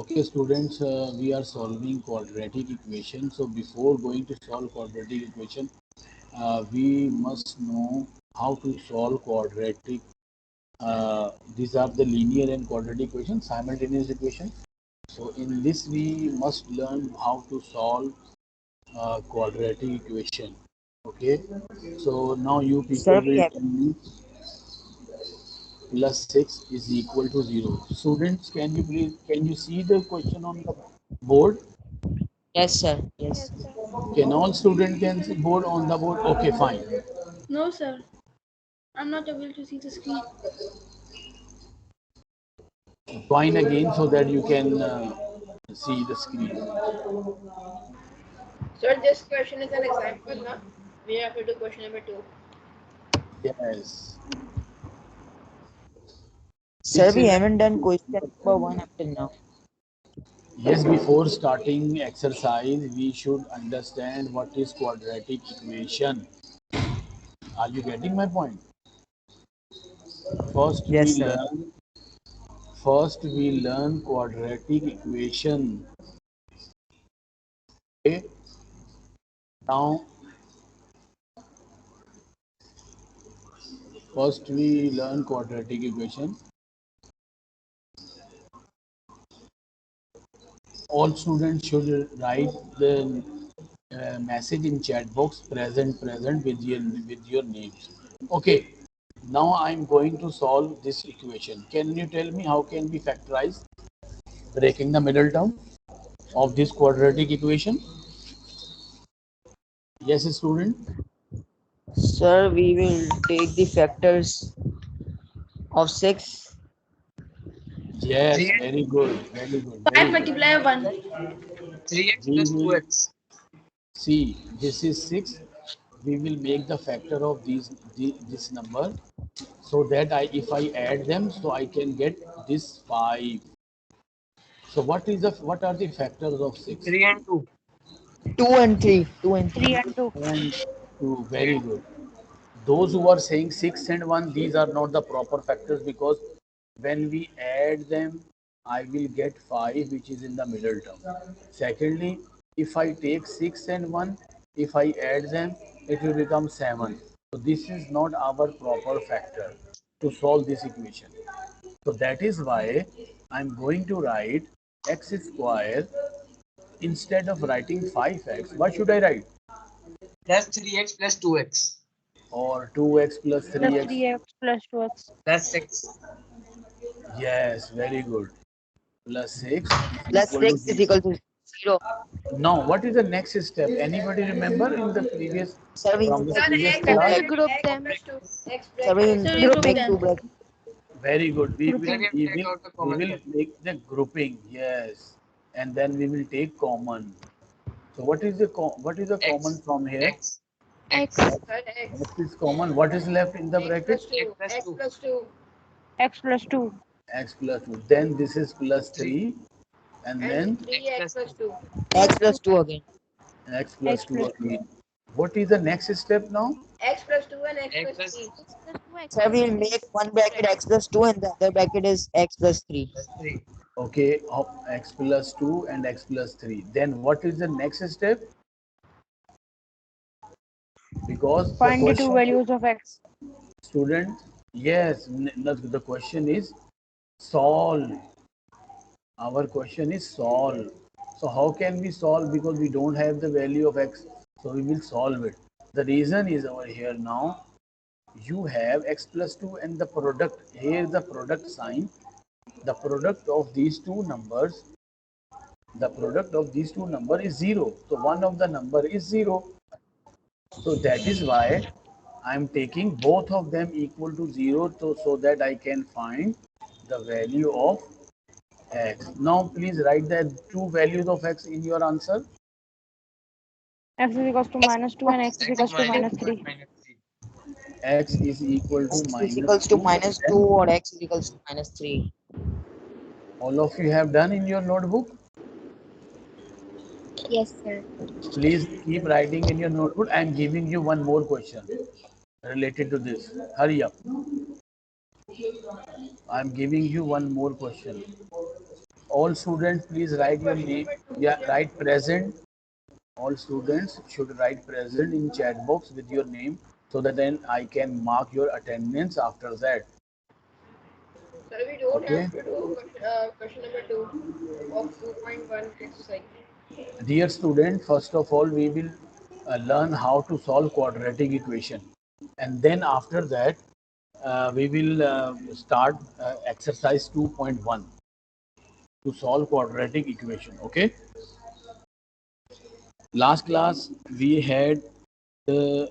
Okay, students, we are solving quadratic equation. So before going to solve quadratic equation, we must know how to solve quadratic. These are the linear and quadratic equations, simultaneous equation. So in this, we must learn how to solve quadratic equation. Okay. So now you people Sir, we will have. tell me plus 6 is equal to 0. Students, can you see the question on the board? Yes, sir. Yes, Yes. sir. Can all student can see board on the board? Okay, fine. No, sir. I'm not able to see the screen. Join again so that you can see the screen. Sir, this question is an example, no? We have to do question number 2. Yes. Sir, This we is haven't done question number one up till now. yes. Before starting exercise, we should understand what is quadratic equation. Are you getting my point? First, Yes, we sir. learn. First, we learn quadratic equation. Okay. Now, first we learn quadratic equation. All students should write the message in chat box present with your names. Okay, now I'm going to solve this equation. Can you tell me how can we factorize breaking the middle term of this quadratic equation? Yes, student. Sir, we will take the factors of 6. Yes, very good, very good, 5 very good. multiply 1. 3x We plus will 2x. see this is 6. We will make the factor of this number so that if I add them, so I can get this 5. So what are the factors of 6? 3 and 2. 2 and 3. 2 and 3. 3 and 2. And 2. Very good. Those who are saying 6 and 1, these are not the proper factors because when we add them, I will get 5, which is in the middle term. Secondly, if I take 6 and 1, if I add them, it will become 7. So this is not our proper factor to solve this equation. So that is why I'm going to write x square instead of writing 5x. What should I write? Plus 3x plus 2x. Or 2x plus Plus 3x? 3x plus 2x. Plus 6. Yes, very good. Plus 6 is Plus equal to 6 is 0. equal to 0. Now, what is the next step? Anybody remember in the previous Sir, we from will the Sir, make previous x two class? bracket, brackets. group x them. Plus 2. X Sir, we bracket. will Sir, you group make them. two brackets. Very good. We will Grouping. Then we take will out the we common will factor. make the grouping. Yes, and then we will take common. So what is the common X. from here? X. X. X. Sir, x. X is common. What is left in the X bracket? plus X 2. plus X 2. plus 2. X plus 2. X plus 2. Then this is plus 3. 3, and And then X 3x plus plus 2. 2. X Plus 2. plus 2 again. X plus X 2 plus 2. again. What is the next step now? X plus 2 and x X plus plus 3. X plus 2, x Sir, plus we will 3. make one bracket x plus 2 and the other bracket is x plus 3. 3. Okay, x plus 2 and x plus 3. Then what is the next step? Because the Find the two question is, values of x. student, yes, the question is solve. Our question is solve. So how can we solve? Because we don't have the value of x. So we will solve it. The reason is over here now. You have x plus 2 and the product. Here the product sign. The product of these two numbers. The product of these two numbers is 0. So one of the number is 0. So that is why I am taking both of them equal to 0 so that I can find the value of x. Now please write the two values of x in your answer. X is equals to minus 2 and x is X equals to minus minus 2 and 3. minus 3. X is equal to X is minus equals to 2. minus 2 Then or x is equals to minus 3. all of you have done in your notebook. Yes, sir. Please keep writing in your notebook. I am giving you one more question related to this. Hurry up. I am giving you one more question. All students, please write your name. Yeah, write present. All students should write present in chat box with your name so that then I can mark your attendance after that. Sir, we don't Okay. have to do question number 2 of 2.1 exercise. Dear student, first of all, we will learn how to solve quadratic equation. And then after that, we will start exercise 2.1 to solve quadratic equation. Okay. Last class, we had the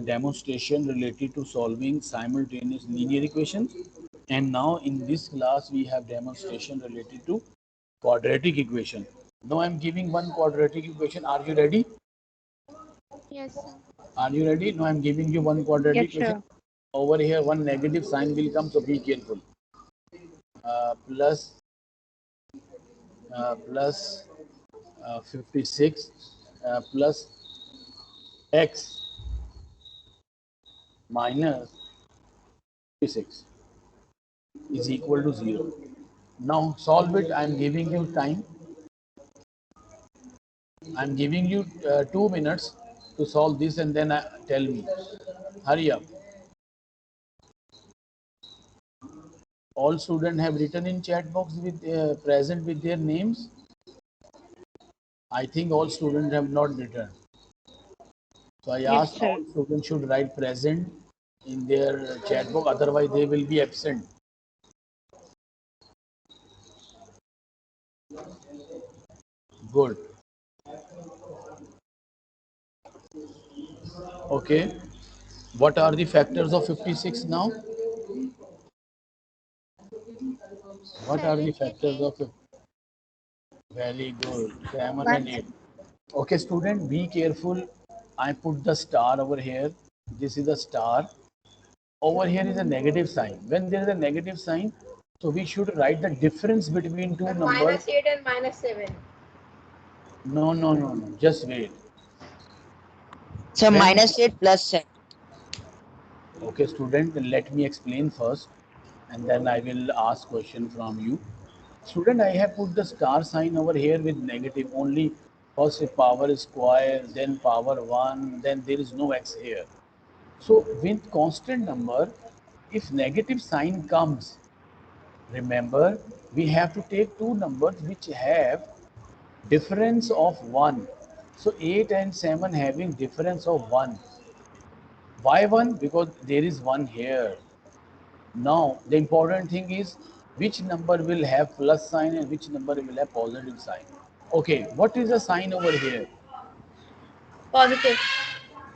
demonstration related to solving simultaneous linear equations. And now in this class, we have demonstration related to quadratic equation. Now I'm giving one quadratic equation. Are you ready? Yes, sir. Are you ready? Now I'm giving you one quadratic Yes, equation. sure. Over here, one negative sign will come, so be careful. Plus plus 56 plus x minus 56 is equal to 0. Now solve it. I'm giving you time. I'm giving you 2 minutes to solve this and then tell me. Hurry up. All students have written in chat box with present with their names. I think all students have not written. So I Yes, asked sir. all students should write present in their chat box, otherwise they will be absent. Good. Okay. What are the factors of 56 now? What are the 7 and factors 8. of very good 7 and 1. 8? Okay, student, be careful. I put the star over here. This is the star. Over here is a negative sign. When there is a negative sign, so we should write the difference between two Sir, numbers. -8 and -7. No, no, no, no. Just wait. So When -8 plus 7. okay, student, let me explain first, and then I will ask question from you. Student, I have put the star sign over here with negative only. First power square, then power 1, then there is no x here. So with constant number, if negative sign comes, remember we have to take two numbers which have difference of 1. So 8 and 7 having difference of 1. Why 1? Because there is 1 here. Now the important thing is which number will have plus sign and which number will have positive sign. Okay, what is the sign over here? Positive.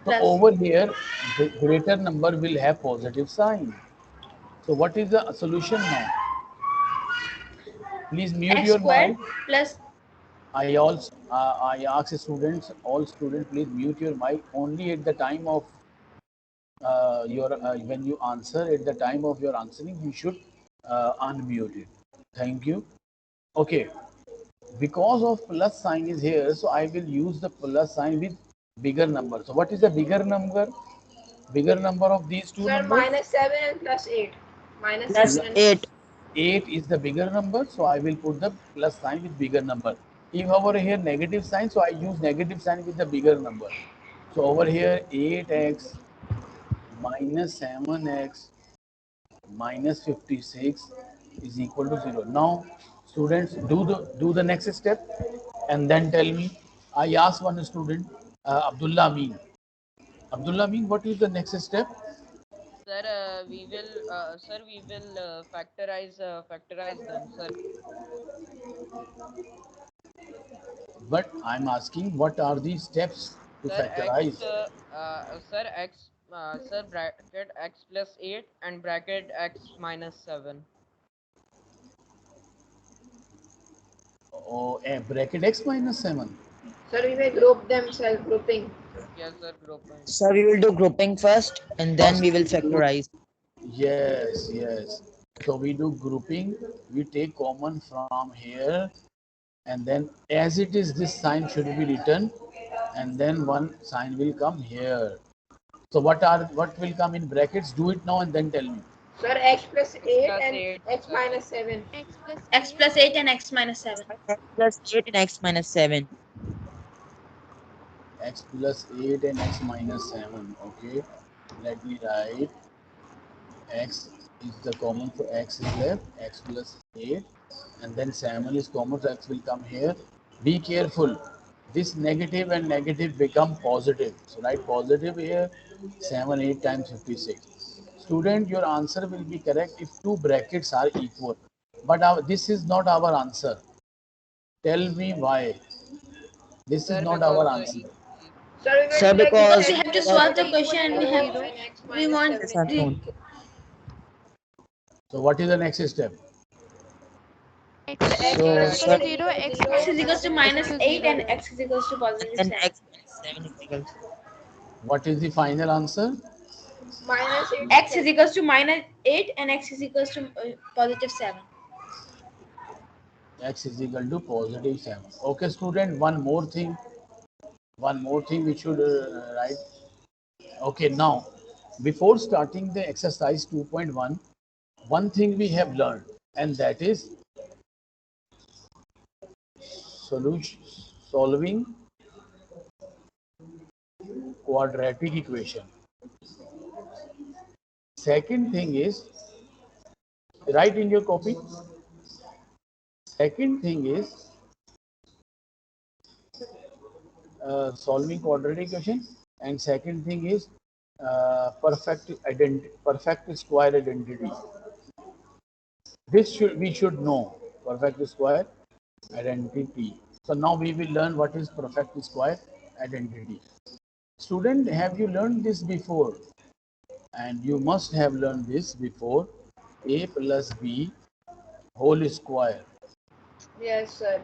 So Plus. over here, the greater number will have positive sign. So what is the solution now? Please mute X your squared mic. plus. I ask students, all students, please mute your mic only at the time of your when you answer. At the time of your answering, you should unmute it. Thank you. Okay, because of plus sign is here, so I will use the plus sign with bigger number. So what is the bigger number? Bigger number of these two Sir, numbers? -7 and +8. Minus Plus 7 and 8. 8 is the bigger number, so I will put the plus sign with bigger number. If over here negative sign, so I use negative sign with the bigger number. So over here 8x minus 7x minus 56 is equal to 0. Now students do the next step and then tell me. I asked one student, Abdullah Amin. Abdullah Amin, what is the next step? Sir, we will factorize them, sir. But I'm asking what are the steps to Sir, x, factorize? sir, x, sir, bracket x plus 8 and bracket x minus 7. Oh, a bracket x minus 7. Sir, we may group them self-grouping. Yes, sir, grouping. So we will do grouping first and then First, we will factorize. yes, yes. So we do grouping. We take common from here, and then as it is, this sign should be written, and then one sign will come here. So what will come in brackets? Do it now and then tell me. Sir, x plus 8 plus and 8 x minus 7. X plus 8 and x minus 7. X plus 8 and x minus 7. X plus 8 and x minus 7. Okay, let me write x is the common, so x is left, x plus 8, and then 7 is common, so x will come here. Be careful, this negative and negative become positive, so write positive here. 7 8 times 56. Student, your answer will be correct if two brackets are equal, but this is not our answer. Tell me why this is Sir, not because our the answer. Sir, we will Sir, do like because We have to solve the question and we have and x we minus want 7 is is unknown. equal. So what is the next step? X Sir, square x So, is plus equal sir, to 8 0, equals x 0. x minus is equals to 7 is equal minus to 8 and 0. x is equals to and positive then 7. x minus 7 is equal. What is the final answer? Minus 8 X is equals to minus 8 and x is equals to positive 7. X is equal to positive 7. Okay, student, one more thing we should write. Okay, now, before starting the exercise 2.1, one thing we have learned, and that is solving quadratic equation. Second thing is, write in your copy. Second thing is solving quadratic equation, and second thing is perfect square identity. This we should know, perfect square identity. So now we will learn what is perfect square identity. Student, have you learned this before? And you must have learned this before. A plus B whole square. Yes, sir.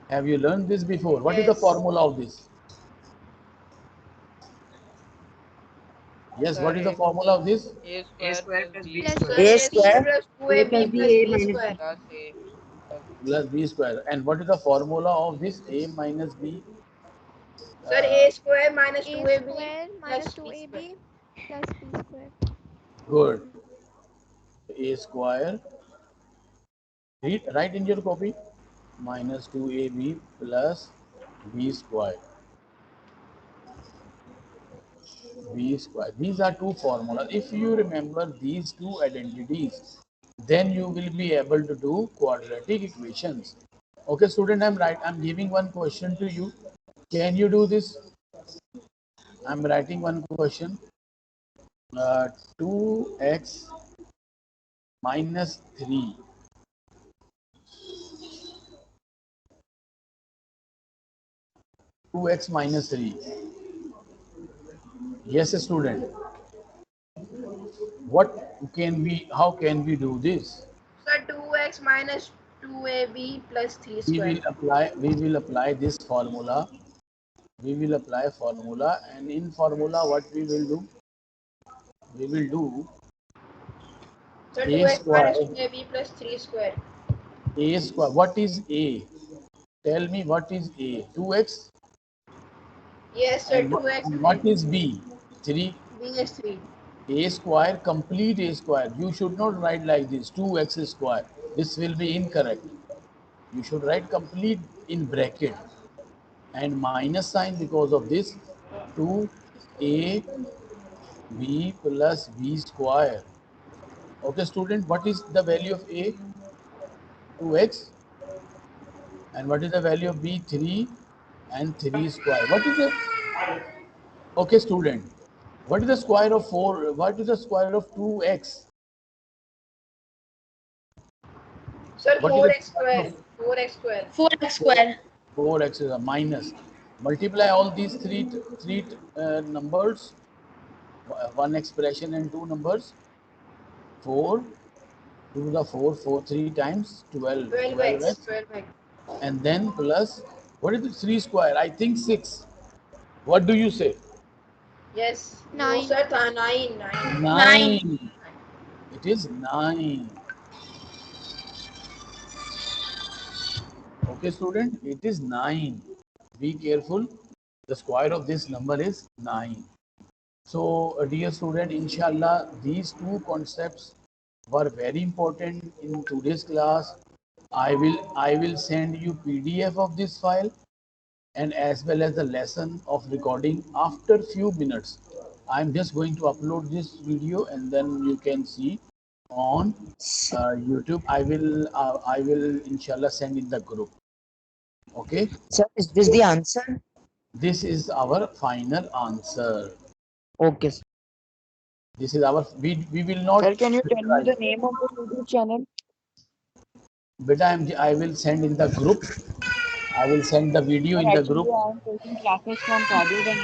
Have you learned this before? What is the Yes. formula of this? Yes, Sir, what is the it's formula of this? a A square square plus plus b b Plus Sir, square. A a square square plus A 2ab plus b, plus a b minus square. plus a Plus B square. And what is the formula of this? A minus B? Sir, a square minus A 2ab square plus minus b square. 2ab plus b square. Good. A square. Read, write in your copy. Minus 2ab plus B square. B square. These are two formulas. If you remember these two identities, then you will be able to do quadratic equations. Okay, student, I'm giving one question to you. Can you do this? I'm writing one question. 2x minus 3. 2x minus 3. Yes, student. How can we do this? Sir, 2x minus 2ab plus 3 square. We will apply this formula. We will apply formula, and in formula what we will do? We will do Sir, a 2x minus square. 2ab plus 3 square. A square. What is a? Tell me what is a? 2x. Yes, sir, 2x And what is b? 3. b is 3. A square, complete a square. You should not write like this, 2x square. This will be incorrect. You should write complete in bracket and minus sign because of this 2ab plus b square. Okay, student, what is the value of a? 2x. And what is the value of b? 3 and 3 square. What is the, okay, student, what is the square of 4? What is the square of 2x? Sir, What is the 4x square square. of 4x square. 4x square. 4x is a minus? Multiply all these three numbers, one expression and two numbers. 4 to the 4, 4 3 times 12, 12x. 12x, 12x. and then plus, what is the 3 square? I think 6. What do you say? Yes. No, 9. sir, 9. 9. 9. 9. It is 9. Okay, student, it is 9. Be careful. The square of this number is 9. So, dear student, inshallah, these two concepts, were very important in today's class. I will send you PDF of this file and as well as the lesson of recording after few minutes. I'm just going to upload this video and then you can see on YouTube. I will inshallah send in the group. Okay, Sir, is this the answer? this is our final answer. Okay, sir. This is our we will not. Sir, can you tell me the name of the YouTube channel? Beta, I will send in the group. I will send the video in the group. I am taking classes from Kabir and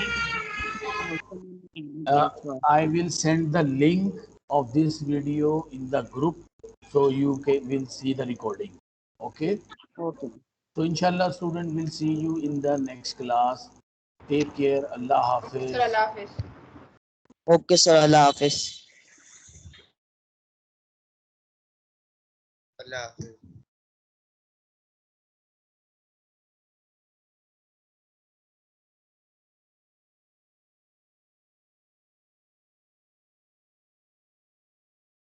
I will send the link of this video in the group so you will see the recording. Okay. Okay. So inshallah, student, will see you in the next class. Take care. Allah Hafiz. Sir, Allah Hafiz. Okay, sir. Allah Hafiz. Allah Hafiz.